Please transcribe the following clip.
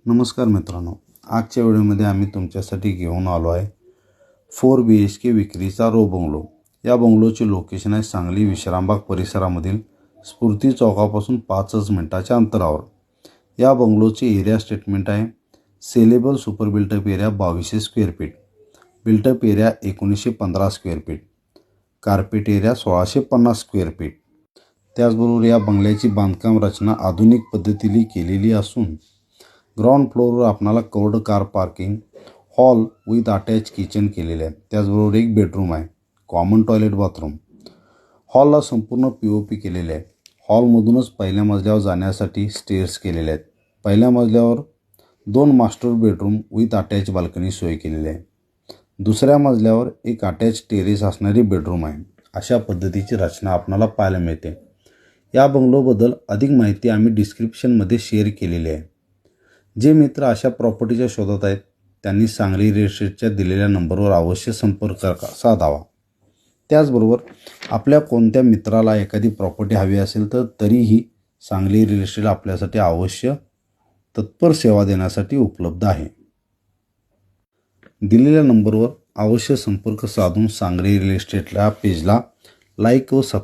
नमस्कार मित्रांनो, आजच्या व्हिडिओमध्ये आम्ही तुमच्यासाठी घेऊन आलो आहे 4 BHK विक्रीचा रो बंगलो। या बंगलोचे लोकेशन आहे सांगली विश्रामबाग परिसरामधील स्फूर्ती चौकापासून 5 मिनिटाच्या अंतरावर। या बंगलोचे एरिया स्टेटमेंट आहे saleable super built up area 2200 square feet, built up area 1915 square feet, carpet area 1650 square feet. त्याचबरोबर या बंगल्याची बांधकाम रचना आधुनिक पद्धतीने केलेली असून ग्राउंड फ्लोअरवर आपणाला covered car parking, hall with attach kitchen केलेले आहे। त्याचबरोबर एक बेडरूम आहे, कॉमन टॉयलेट बाथरूम। हॉलला संपूर्ण POP केलेले आहे। हॉलमधूनच पहिल्या मजल्यावर जाण्यासाठी स्टेअर्स केलेले आहेत। पहिल्या मजल्यावर 2 master bedroom with attach balcony सोय केलेली आहे। दुसऱ्या मजल्यावर एक अटॅच टेरेस असणारी बेडरूम आहे। अशा पद्धतीची रचना आपल्याला पाहायला मिळते। या बंगलोबद्दल अधिक माहिती आम्ही डिस्क्रिप्शनमध्ये शेअर केलेली आहे। जे मित्र अशा प्रॉपर्टीच्या शोधात आहेत त्यांनी सांगली रिअल इस्टेटच्या दिलेल्या नंबरवर अवश्य संपर्क साधावा। त्याचबरोबर आपल्या कोणत्या मित्राला एखादी प्रॉपर्टी हवी असेल तर तरीही सांगली रिअल इस्टेट आपल्यासाठी अवश्य तत्पर सेवा देण्यासाठी उपलब्ध आहे। दिलेल्या नंबरवर अवश्य संपर्क साधून सांगली रिअल इस्टेटला पेजला लाईक व